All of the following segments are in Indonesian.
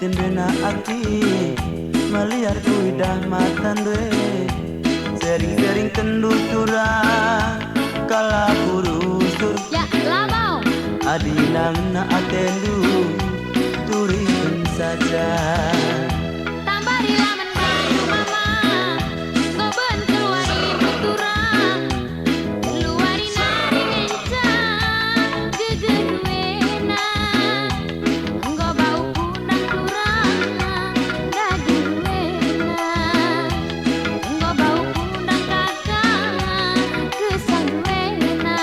tindena aki melihat kuidah matan dwe sering-sering kendut turang kala kurusur ya lamau adinang na atendu turikan saja tambari laman baru mama ngoben keluari puturang keluari nari mencang gegeduena enggo bau punang turang daduena enggo bau punang kakang kesanduena.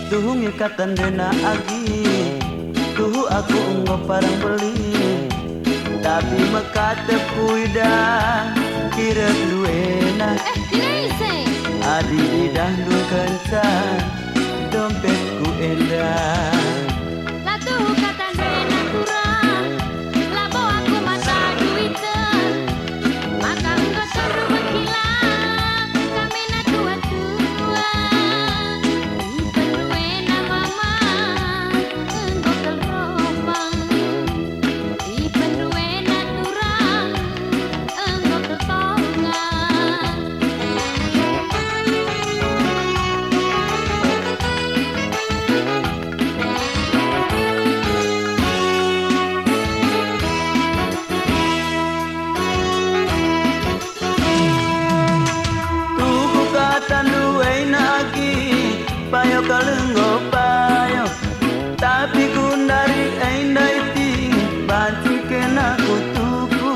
Tuhung ikatan dena agi tuhu aku enggo parang beli tapi mekate kuidah kira duena Dinaise adi idah du kencan dompetku endah latu kata dena kurang labo aku mata duiten maka engkau suruh menghilang kami na tua-tua ipenuena mama engkau kelropang ipenuena turang engkau ketongan. tuku katan duena agi payo kalenggo payo tapi kundari endai ting banci kena kutuku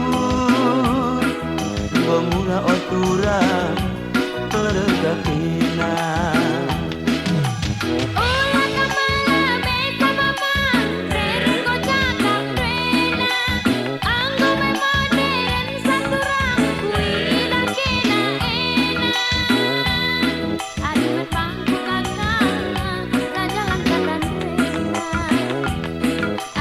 gomura otura kelega kena Ola kamala beko mama rere ko cakap rena anggo me modern saturang kuida kena ena aduh bangku kakak rajalan katan rena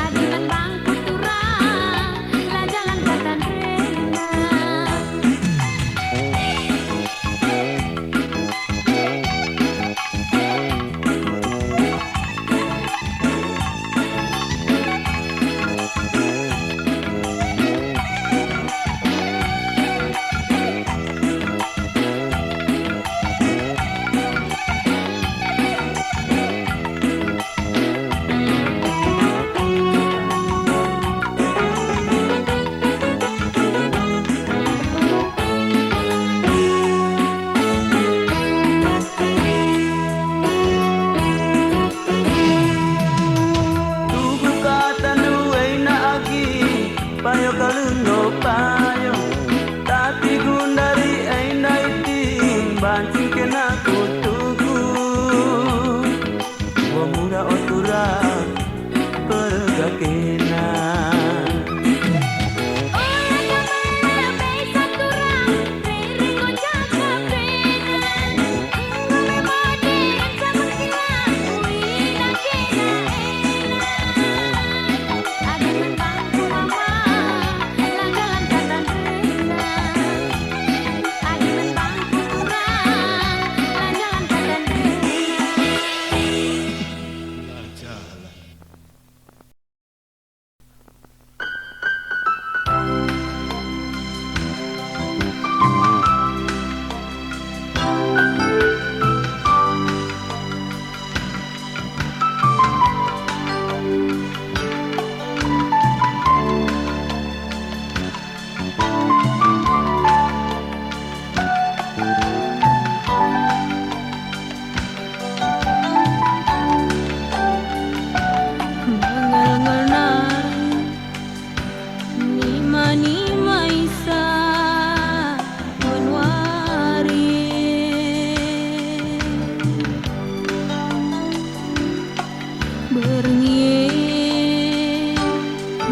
aduh bangku turang rajalan katan rena. tuku katan duena agi payo kalenggo payo tapi kundari endai ting banci kena kutuku gomura otura kelega kena Ola kamala beko turang rere ko cakap rena anggo me modern saturang kuida kena ena aduh bangku mama lanjalan katan rena aduh bangku turang lanjalan katan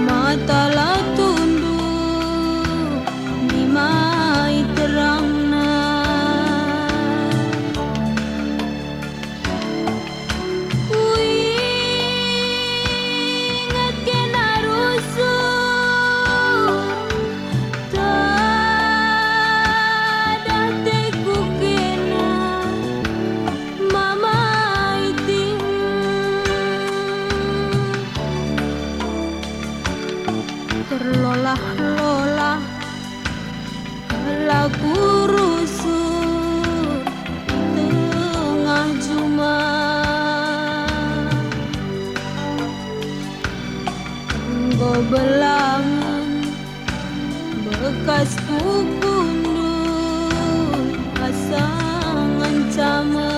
mata la tundu di mai terlolah-lolah lagu rusuh tengah Jumat. Engkau belangan bekas kukundul asa ngancaman.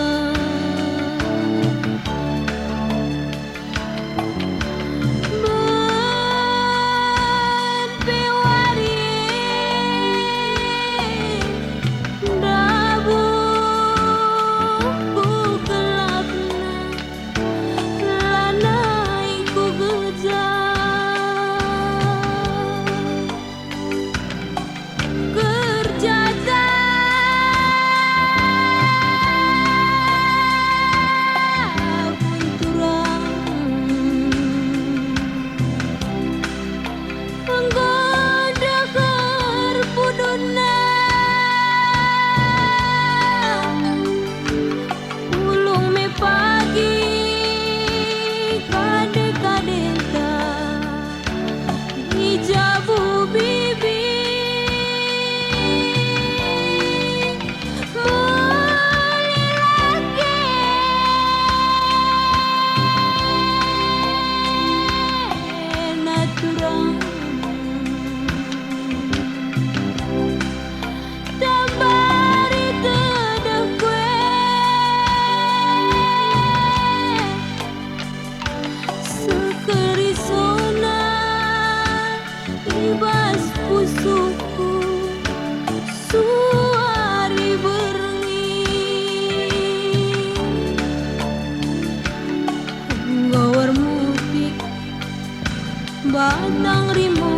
Batang rimo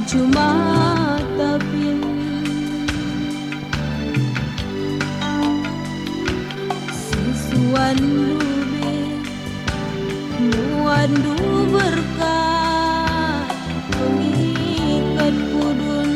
Jumat tapin Sisuan lube Muandu berkat Pengikat pudun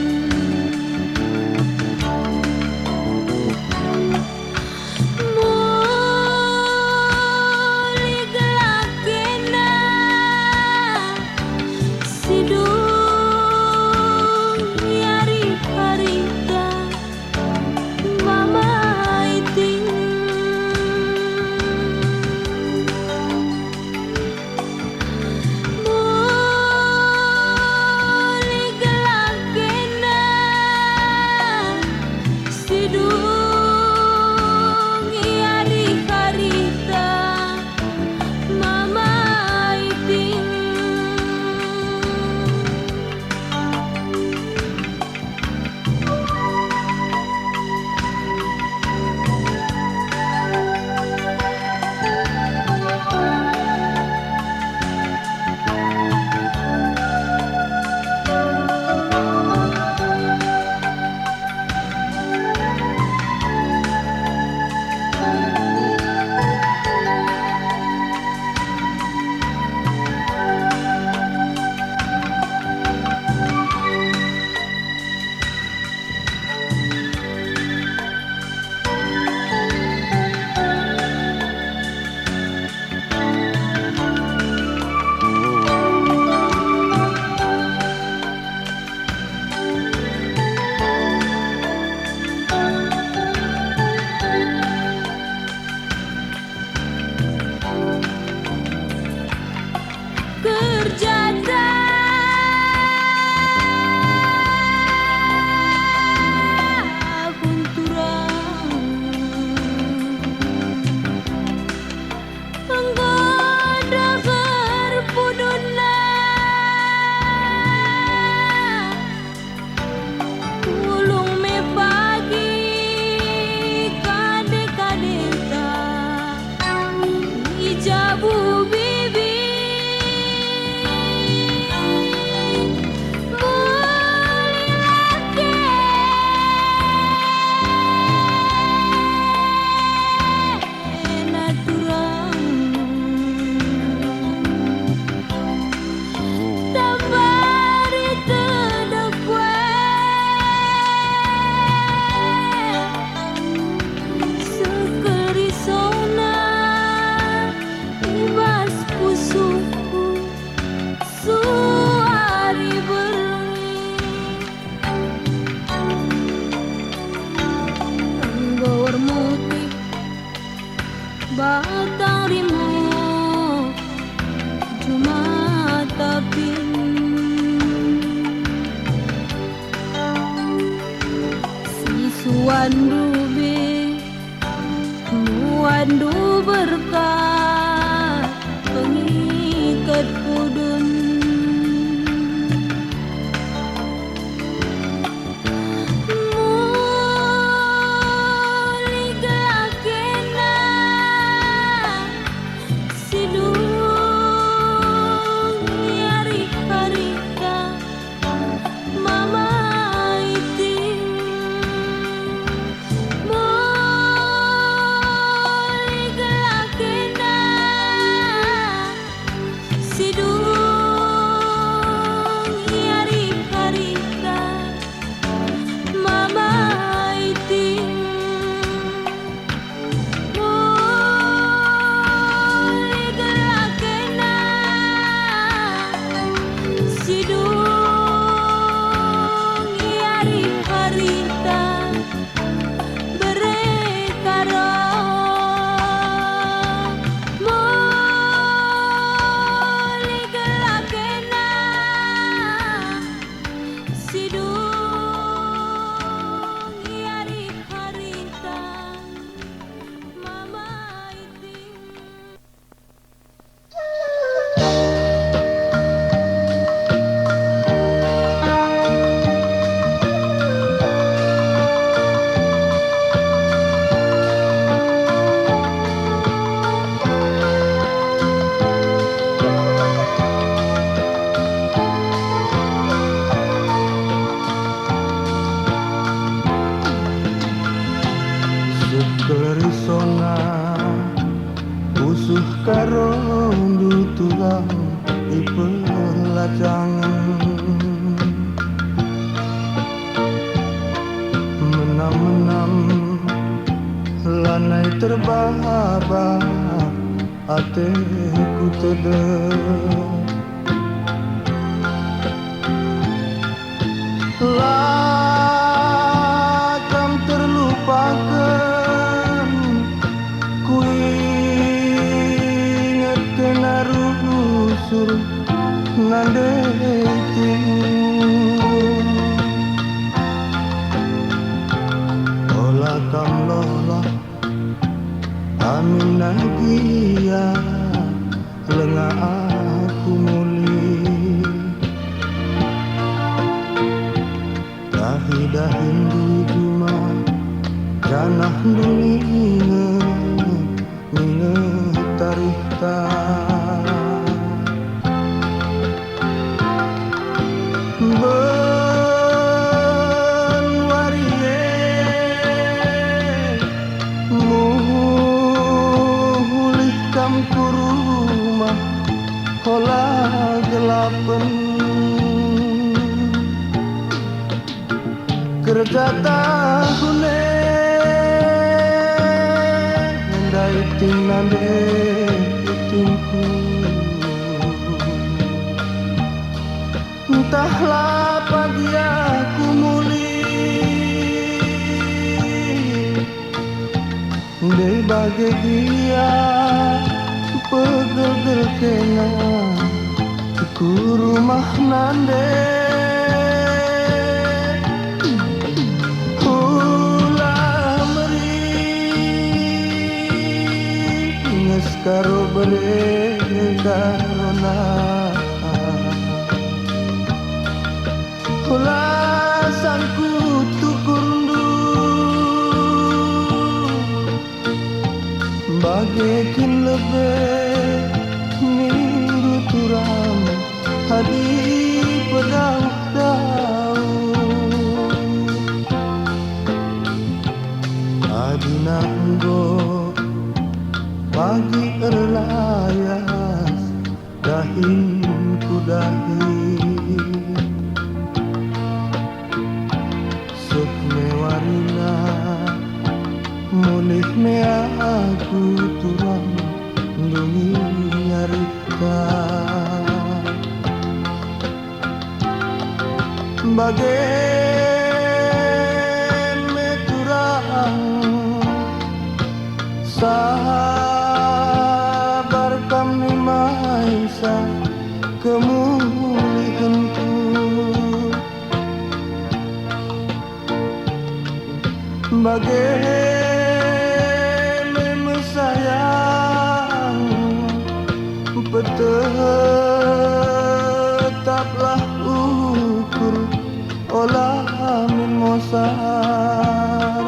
wandu be wandu berkah pengikat pudun Kerisona usuh karo tulang ipelacangan menam-menam lanai terbaba ateku tedek lakam terlupakan nandeting olah kam lola amin nagia lenga aku muli dahi-dahin di juma janah dunia nge tarikta ben warie mulih kam kurumah hola gelapen kerja tahune ndai tinande itingku entahlah pagi aku muli dei bagai dia pegel-gel kena ku rumah nande ulah meri nges karo beredarona Kula sangku tukurundu bagaikan lebih minggu turam hadi pedang-pedang adinanggo pagi erlayas dahin ku dahi mewarina mulih me aku turang dungi nyarita bagai me turang sabar kam ni maisa kemulihanku Bagaimana sayang tetaplah ukur olah min mosar.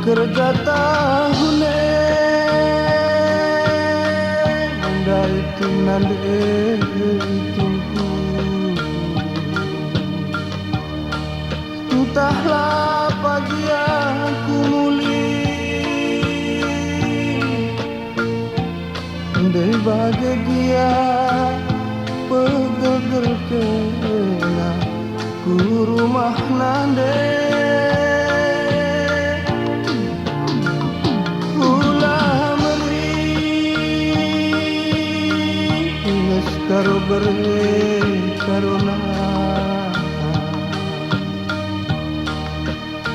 Kerja tahune dari tinande tungku, entahlah pagi aku muli dari bahagia pegel kena ku rumah nande. Karo beri karuna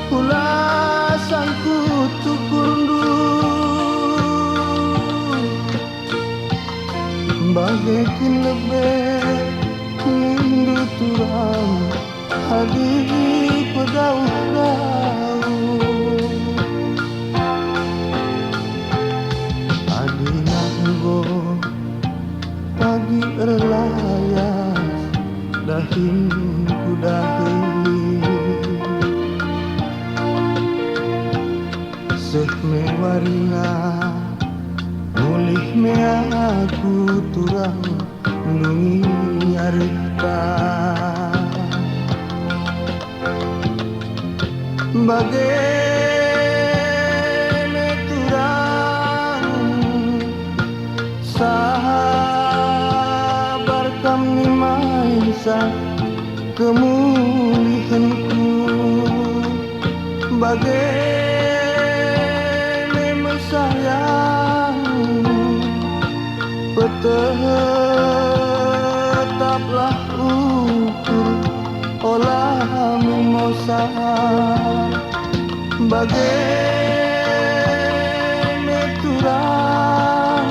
ulah sangku tukurundu bagaikan lebih hindu turang hadi pedau-dau adi nanggo pagi relayas dahin ku dahi seh mewarina mulih me aku turang nungi arita bagaimana turang kami maisa kemulihanku bagaimana sayang tetaplah ukur olah mimosa bagaimana turang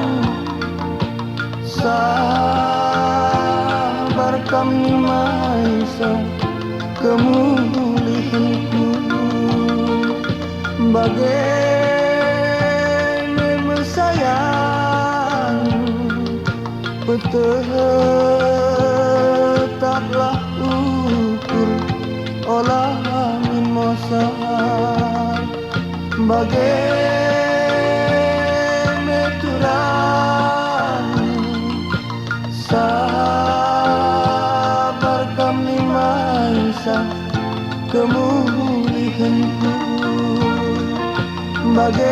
kami maisa kemulihanku bagaimana sayang tetaplah ukur olah mimosa bagaimana turang kami maisa kemulihanku bagaimana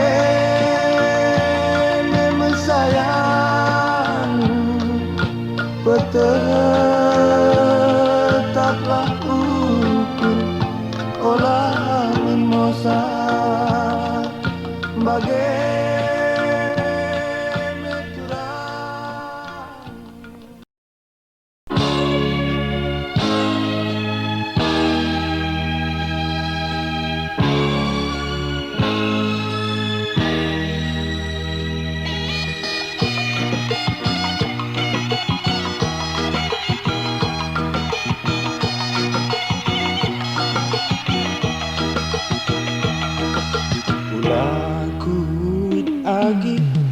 sayang tetaplah ukur olah mimosa bagaimana turang.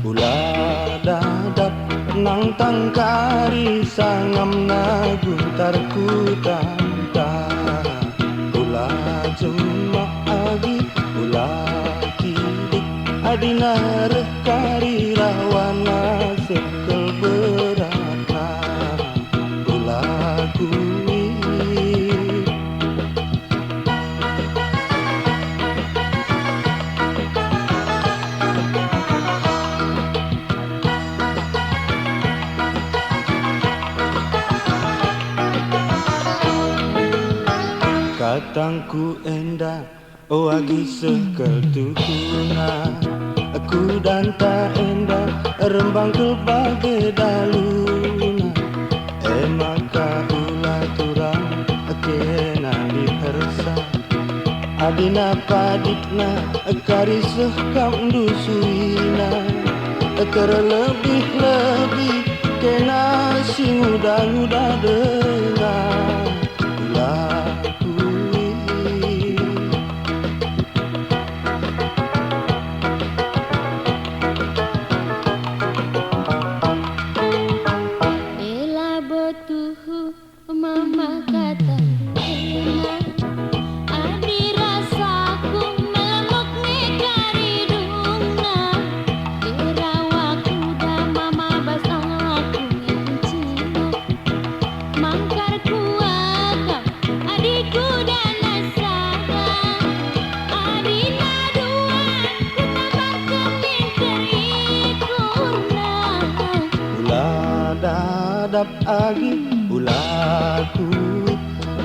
Ulah dadap nang tangkari sangam naguntar kutanta ulah jemak agi ulah kidik adina rekari rawana sekel beratna ulah Katangku endah, oh agi sekeltukuna. Aku dan tak endah, rembang kelbagai daluna. Maka ulah turang, kena dihersa. Adina paditna, karisah kam dusuina. Terlebih-lebih, kena si muda-muda dengar. Mama kata enak, adi rasaku melemuk nekari dungna. Derawaku dah mama basaku ngencina. Mangkarku akam, adikku dan nasada. Adina duan, ku tambahkan kurna. Ulah dadap agi ulaku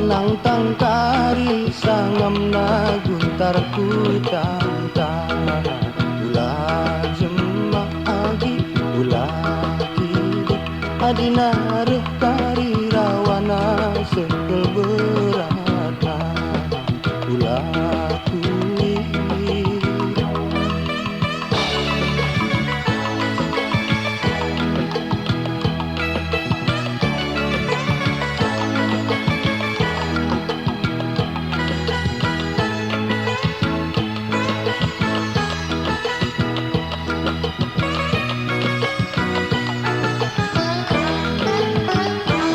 nang tangkari sangam na guntarku tantara. Ulah jemah agi ulah kidi adina rekari rawana sekel berata. Ulah kuih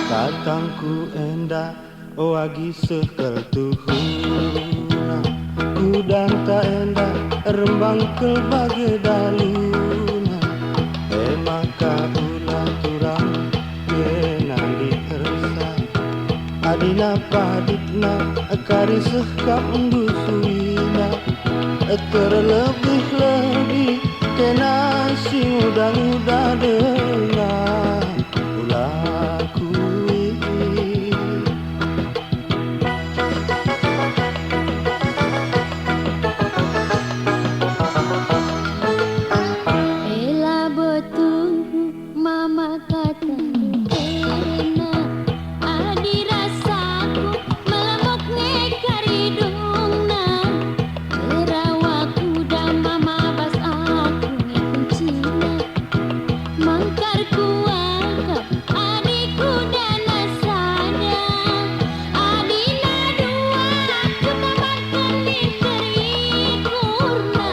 Katangku endah, oh agi sekeltuhuna. Ku dan tak endah, rembang kelbagai daluna. Maka ulah turang, kena dihersa. Adina paditna, karisah kam dusuina. Terlebih-lebih, kena si muda-muda dengar. Ulah kuih Ela betul mama kata enak, adi rasaku melemuk nekari dungna. Derawaku dan mama bas aku ngekuncina. Mangkarku akam, adikku dan nasada. Adina duan, ku tambahkan kurna.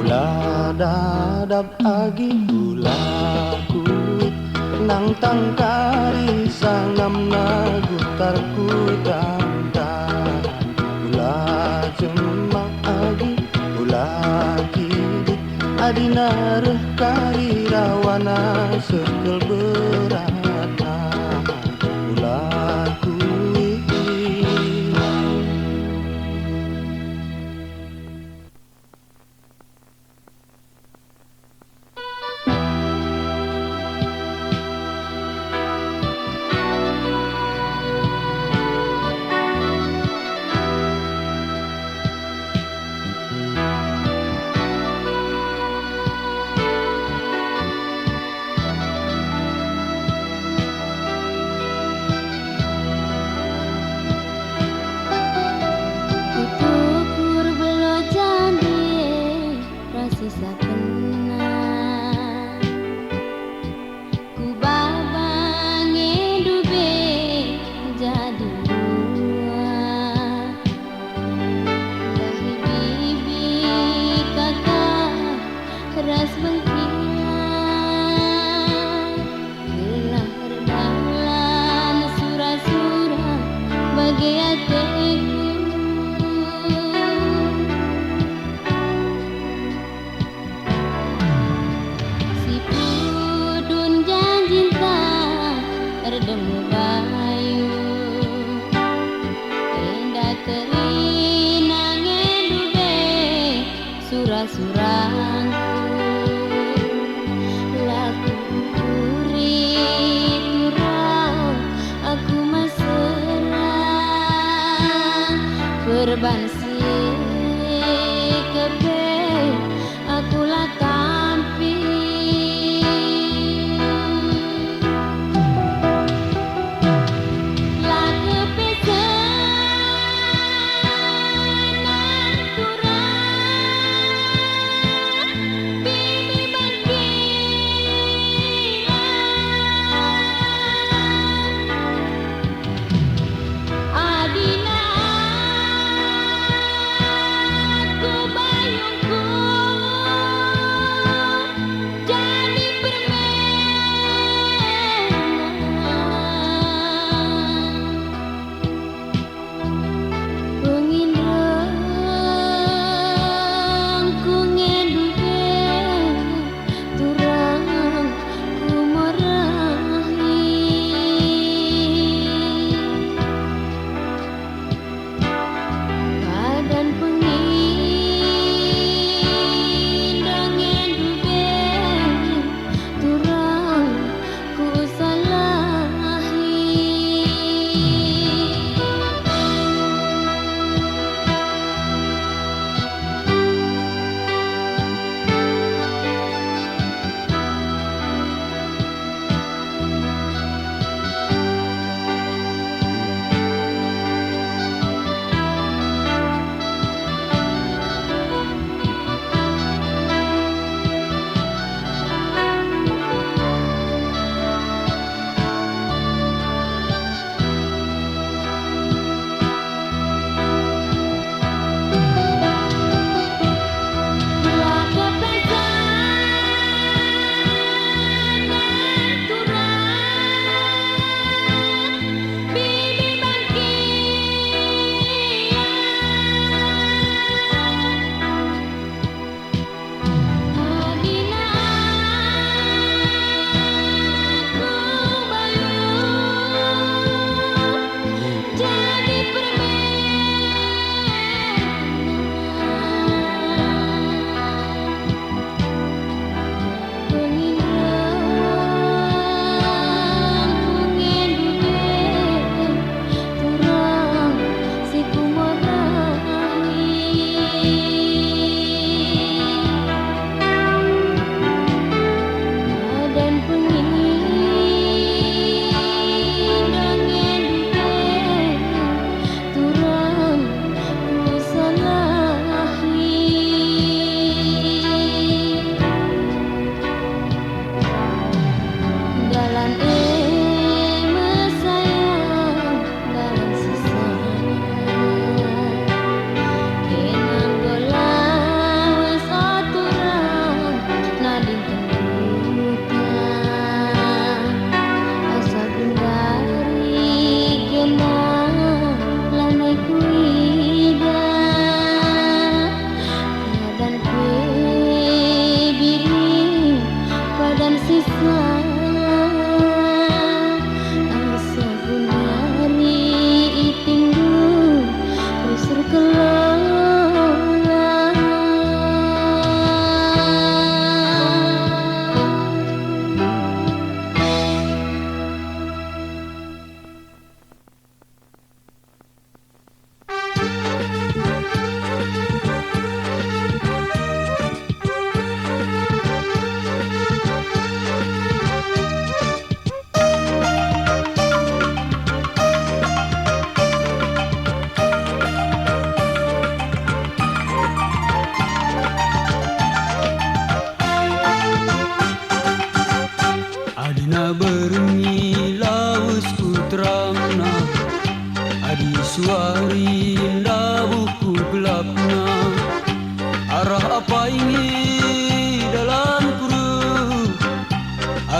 ulah dadap agi ulah kuit nang tangkari sangam na guntarku tantan. Ulah jemah agi ulah kidi adina rekari rawana sekel berata. Ulah kuih Kutukur belo jande rasisa penang. Ku babang edube jadi dua. Dahi bibi kakak ras bengkilan. Gelah dalam surah-surah bagi hatiku. Si pudun janjinta erdemu bayu. Endah terinang edube surah-surahku. Laku kurit turau aku mesra.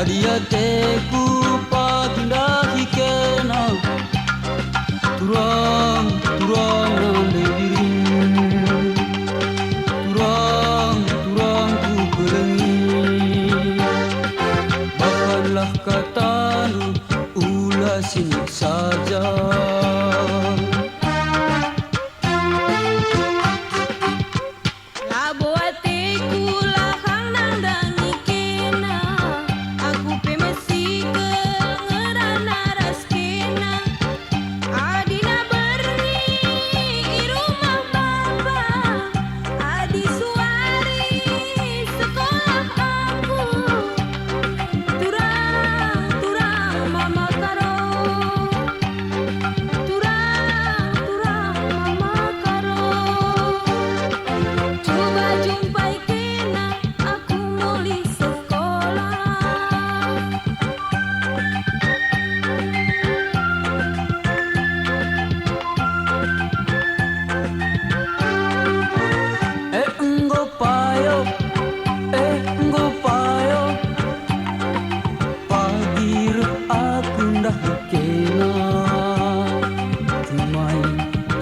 Adia teku paginda hikena Turang, turang nande dirimu Turang, turang ku kelengi Bahkanlah katamu ulah sinik saja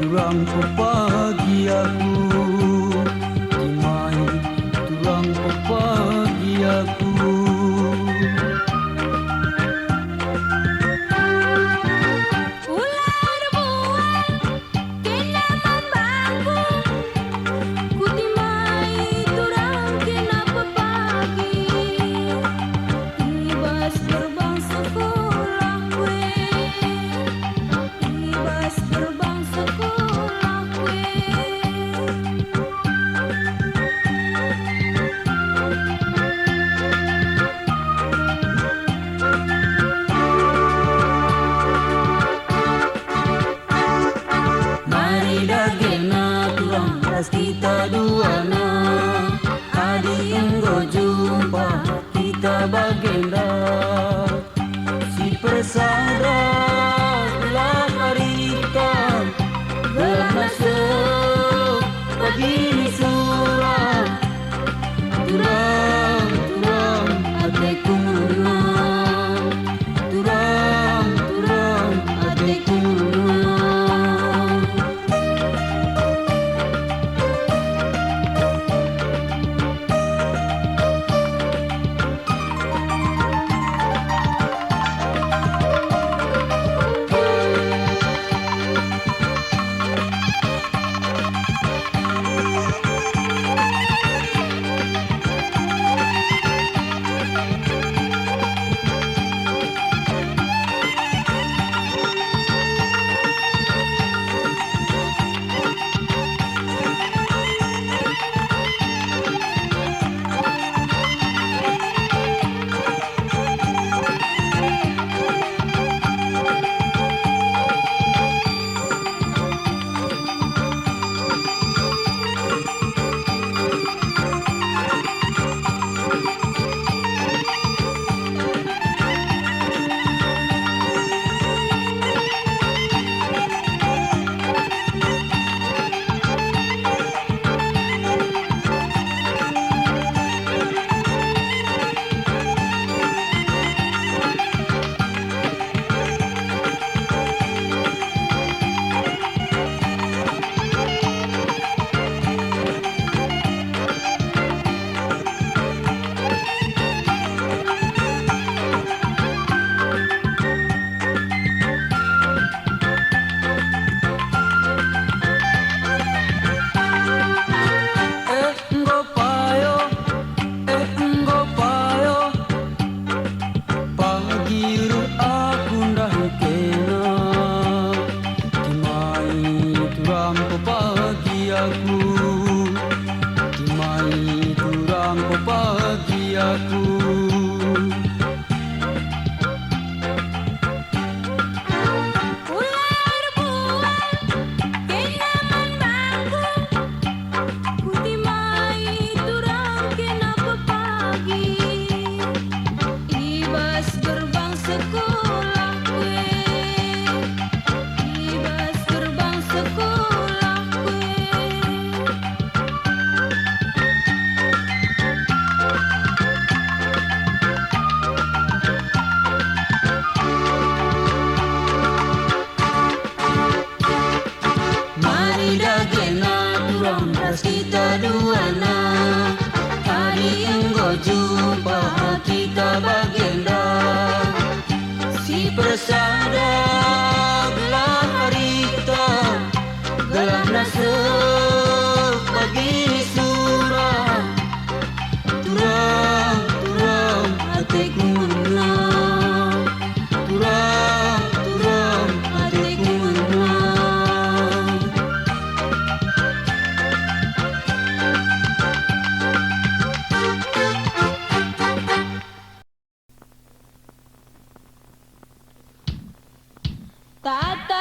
Turang pagi aku, dimai turang pagi aku. Ular buah kenaman bangku, ku timai turang kenapa pagi. Ibas terbang sekolah kue, ibas terbang sekolah kue. Mari dagena turang ras kita duana, adi enggo jumpa kita bagenda. Si persada telah harita gelap masuk pagi suram. Turang, turang adekku menang. Turang, turang adekku menang. Dimai turang pagi aku. Ular buah kenaman bangku, ku timai turang kenapa pagi. Ibas gerbang sekolah kue, ibas gerbang sekolah kue.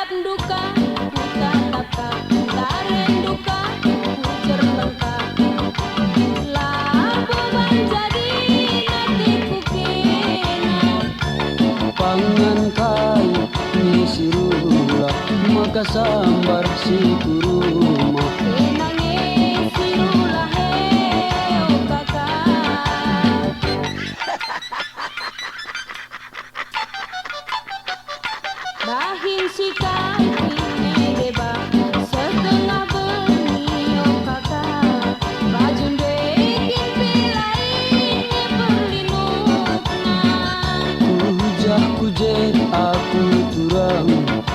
tatap duka, ku tatapkan taren duka, ku cerlengka. Labu menjadi nanti ku kena. Pangan kai ni sirula maka sambar si kuruma. Kenange sirulah heo kakak. Bahin si kaki mereba setengah beni oh kakak. Bajun dekin pilain perlinukna. Kujah kuje aku turang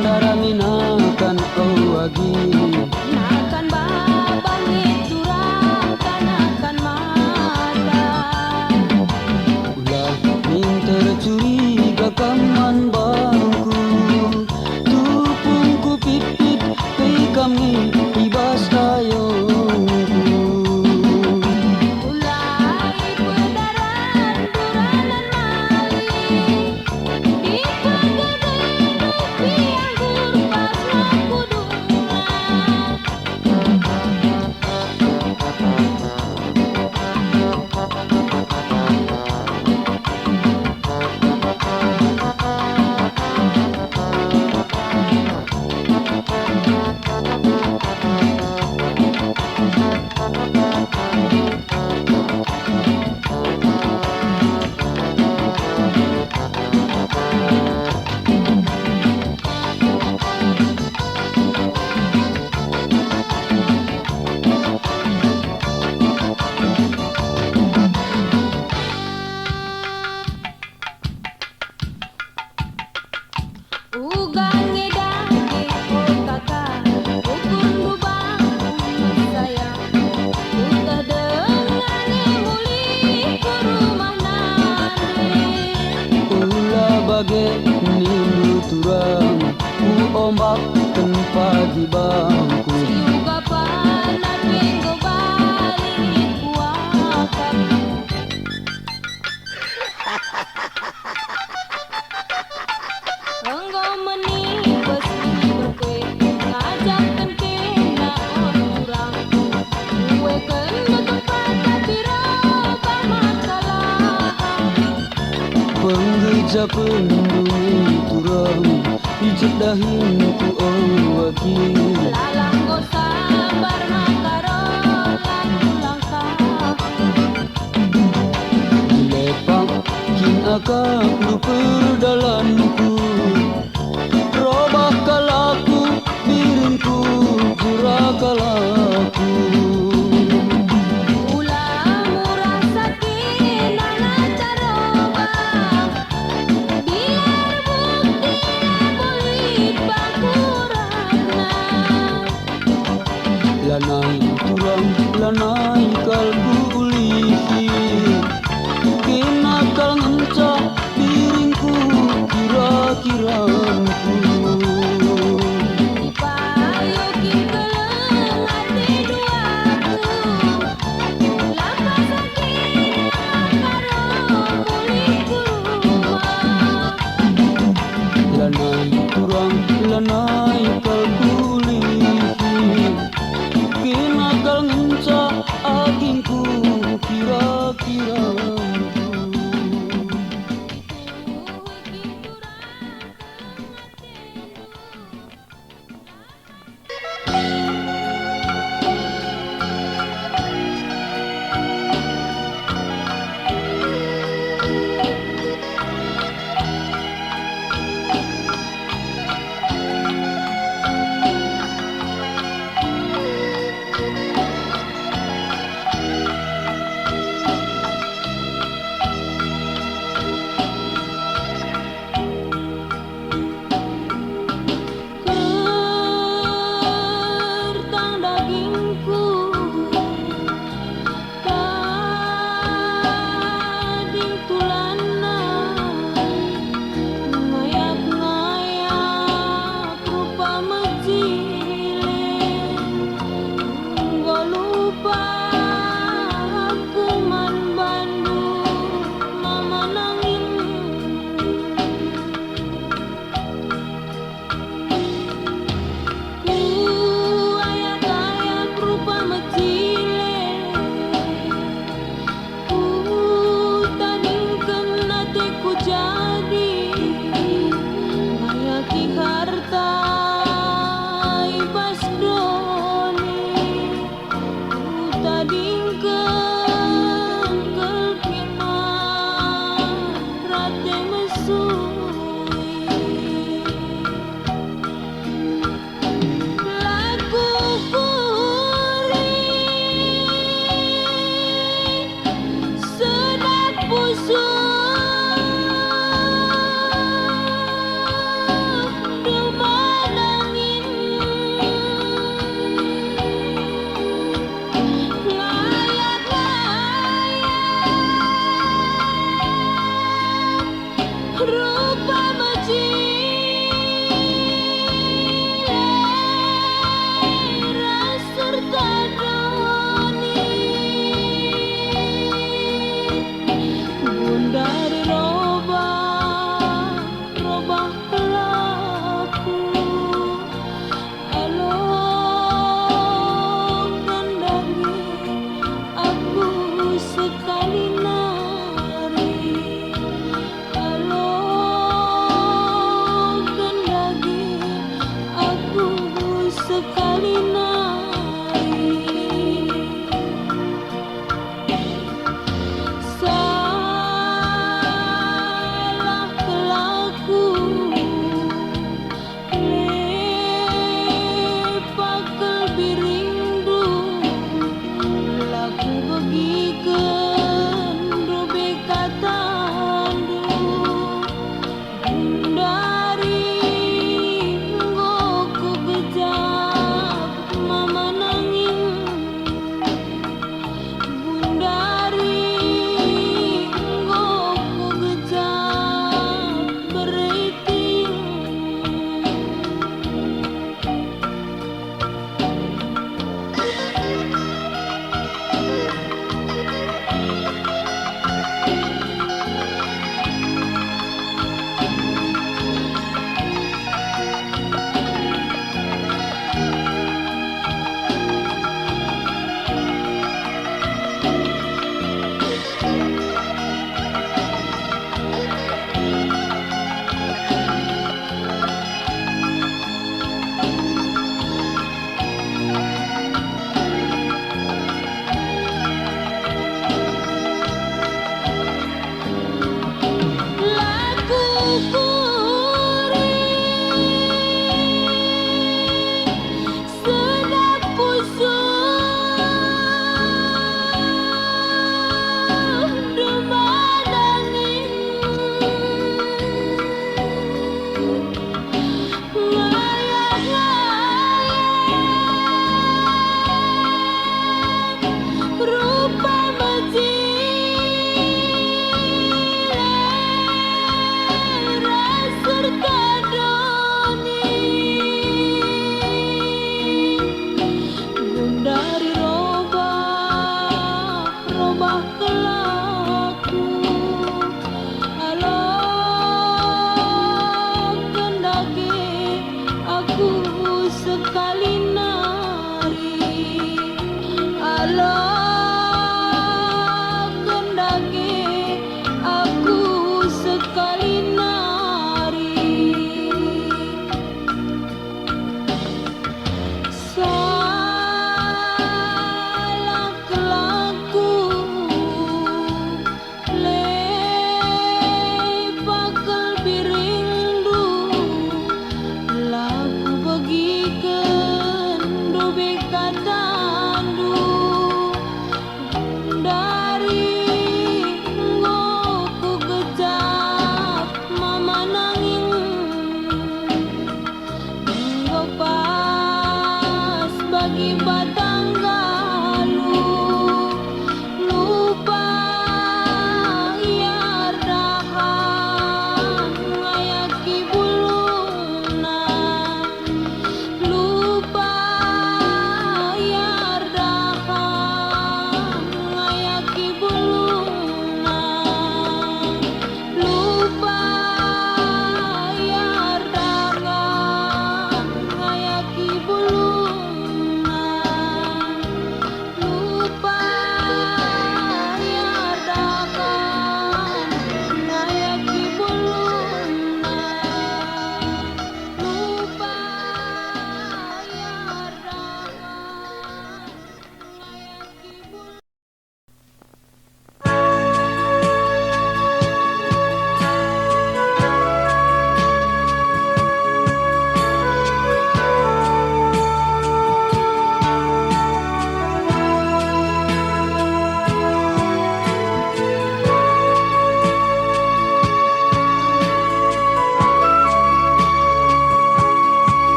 daraminakan kau agi. Nakan babang turang kanakan mata. Ulah min tercuriga kaman bangku. Tupungku pipit pei kami ibas tayongku. Ulai pedaran duranan maling. Di pagedeng rupi anggur pas laku durang. Ugang ngedage oh kakak, ukun lubang sayang. Utah dengan muli ke rumah nandre. Ulah bage nindu turang ku ombak pagi bangku. Siuga panat minggu balik kuakak. Engkau menibas berkue ngajakkan kena orang. Kue kena tempat tapi roba makalah. Penggeja pendungi turang dicedahin ku wakil. Lalang go sabar makarolan langkah. Lepang kin akak lu perdalanku. Robah kalaku biringku jurakalaku. Ulah murah sakit nana caroba. Biar bukti boleh bangkurana. Lanai turang lanai kalku ulihi. Kinakal ngencah biringku kira-kiranku. Dipayuki keleng hati duaku. Lapas sakit karo muli ku rumah. Lanai turang lanai kalku ulihi. Kinakal ngencah agingku kira-kiranku. Kertang dagingku, kading tulana, ngayak-ngayak rupa mejile. Gak lupa aku man Bandung, mama nangin.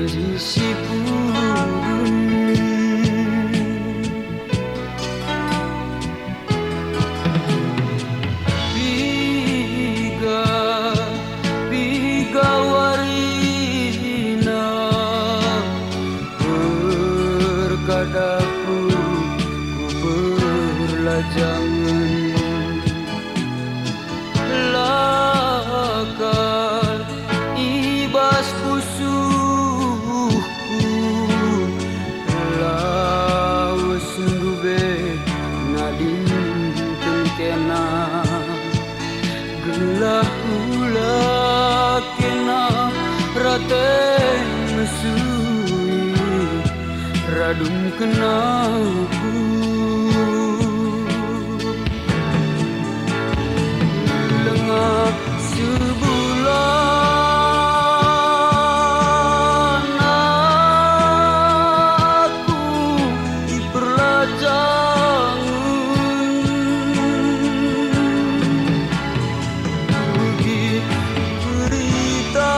janji si pudun. Biga warina berkadaku ku berlajangan. Lakal ibas pusuhku lawas sundube nadin kena gelah ula kena raten mesui radum kenaku. Lengah sebulan aku di perlajangan pergi berita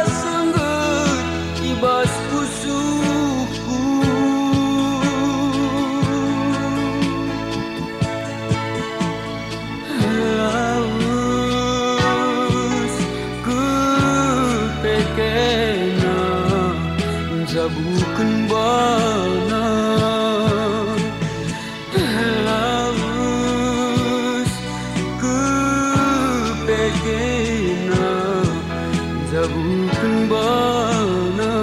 sengget ibas pusuhku. Laus kepekena jabukan bana. Laus kepekena jabukan bana.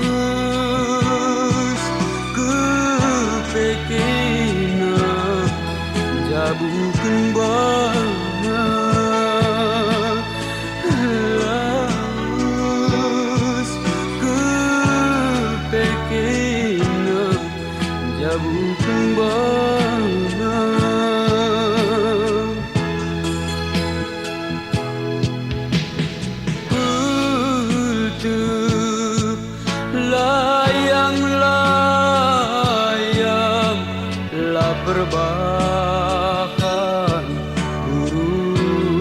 Laus kepekena jabukan bana. Laus kepekena jabukan bana. Layang-layang lah perbahan burung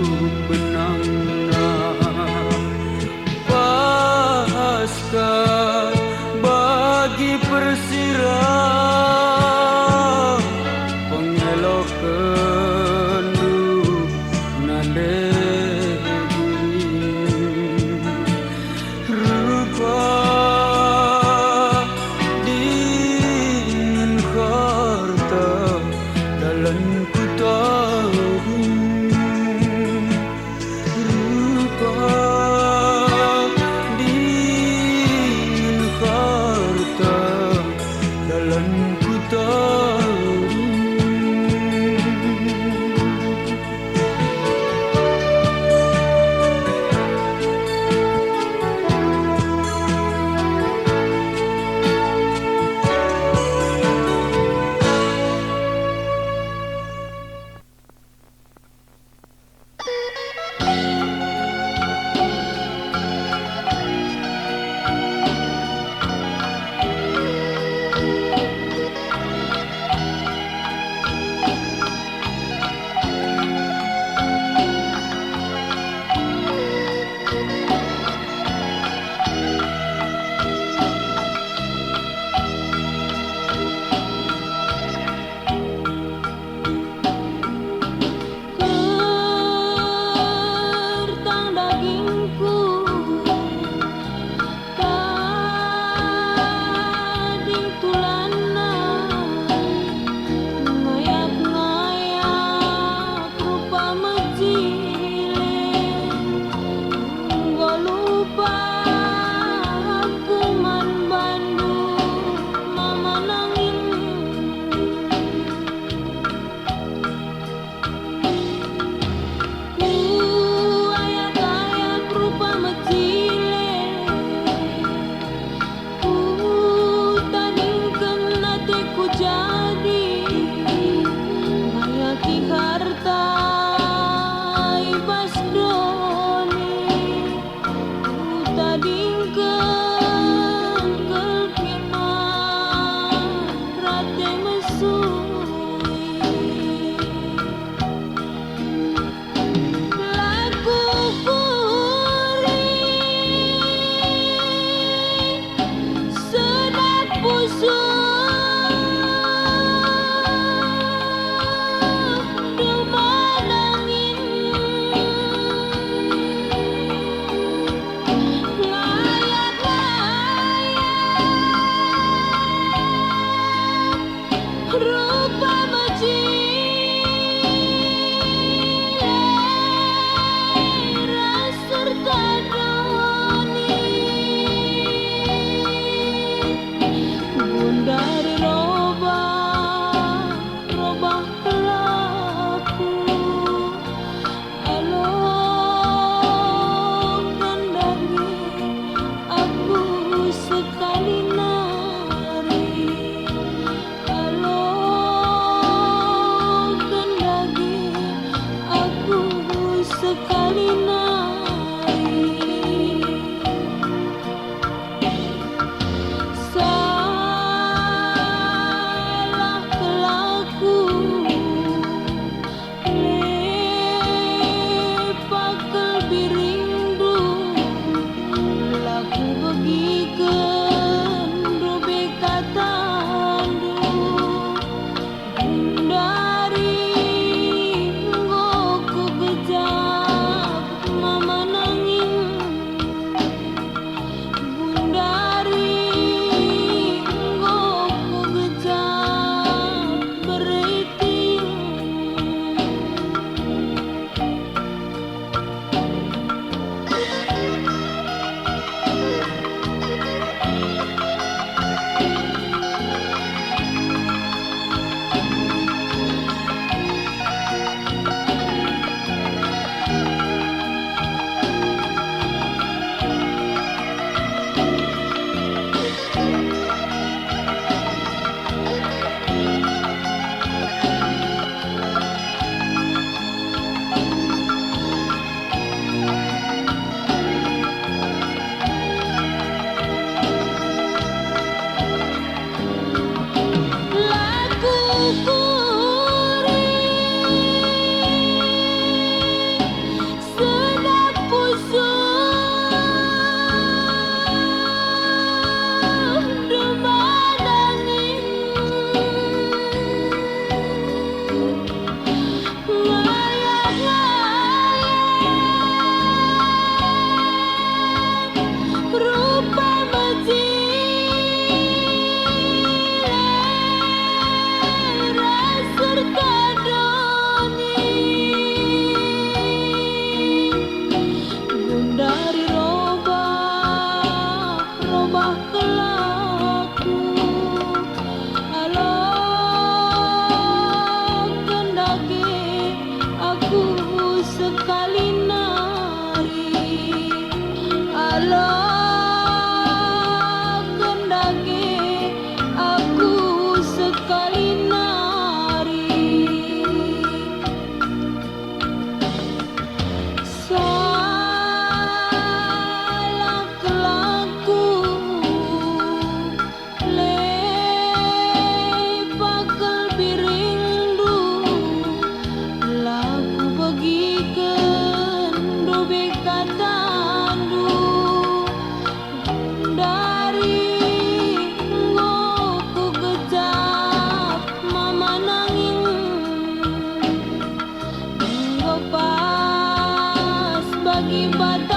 bagi bata